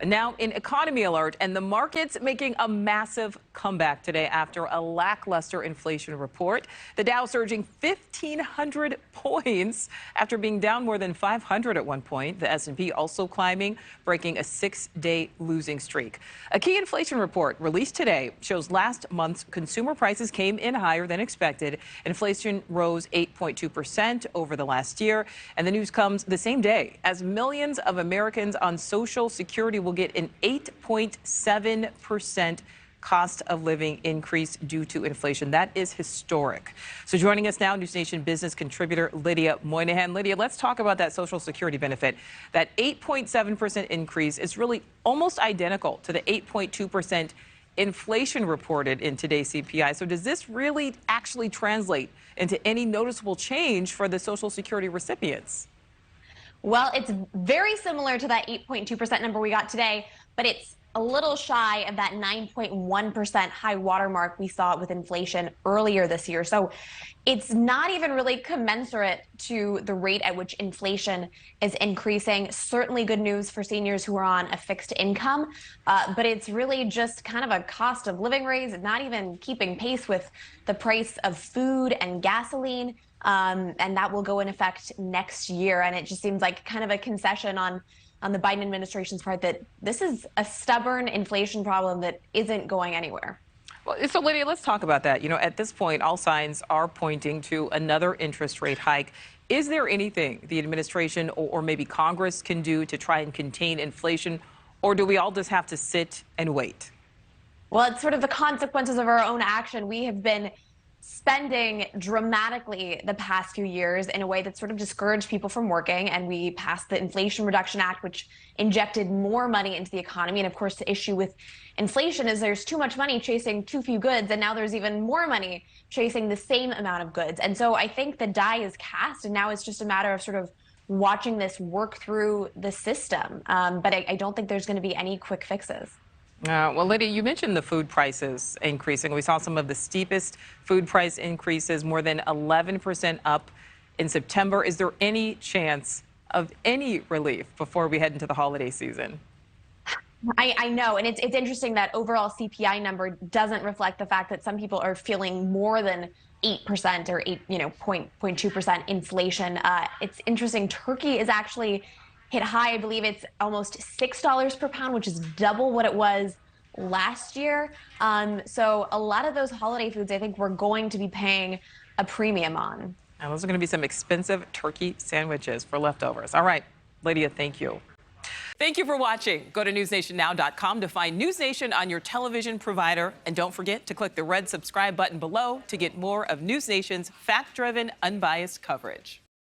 Now, in economy alert, and the markets making a massive comeback today after a lackluster inflation report. The Dow surging 1,500 points after being down more than 500 at one point. The S&P also climbing, breaking a 6-day losing streak. A key inflation report released today shows last month's consumer prices came in higher than expected. Inflation rose 8.2% over the last year, and the news comes the same day as millions of Americans on Social Security will get an 8.7% cost of living increase due to inflation. That is historic. So joining us now, NewsNation business contributor Lydia Moynihan. Lydia, let's talk about that Social Security benefit. That 8.7% increase is really almost identical to the 8.2% inflation reported in today's CPI. So does this really actually translate into any noticeable change for the Social Security recipients? Well, it's very similar to that 8.2% number we got today, but it's a little shy of that 9.1% high watermark we saw with inflation earlier this year. So it's not even really commensurate to the rate at which inflation is increasing. Certainly good news for seniors who are on a fixed income, but it's really just kind of a cost of living raise, not even keeping pace with the price of food and gasoline. And that will go in effect next year. And it just seems like kind of a concession on the Biden administration's part that this is a stubborn inflation problem that isn't going anywhere. Well, so Lydia, let's talk about that. You know, at this point, all signs are pointing to another interest rate hike. Is there anything the administration or maybe Congress can do to try and contain inflation, or do we all just have to sit and wait? Well, it's sort of the consequences of our own action. We have been spending dramatically the past few years in a way that sort of discouraged people from working. And we passed the Inflation Reduction Act, which injected more money into the economy. And of course, the issue with inflation is there's too much money chasing too few goods. And now there's even more money chasing the same amount of goods. And so I think the die is cast. And now it's just a matter of sort of watching this work through the system. But I don't think there's going to be any quick fixes. Well, Lydia, you mentioned the food prices increasing. We saw some of the steepest food price increases, more than 11% up in September. Is there any chance of any relief before we head into the holiday season? I know, and it's interesting that overall CPI number doesn't reflect the fact that some people are feeling more than 8% or 0.2% inflation. It's interesting. Turkey is actually hit high. I believe it's almost $6 per pound, which is double what it was last year. So a lot of those holiday foods, I think we're going to be paying a premium on. And those are going to be some expensive turkey sandwiches for leftovers. All right, Lydia, thank you. Thank you for watching. Go to newsnationnow.com to find NewsNation on your television provider. And don't forget to click the red subscribe button below to get more of NewsNation's fact-driven, unbiased coverage.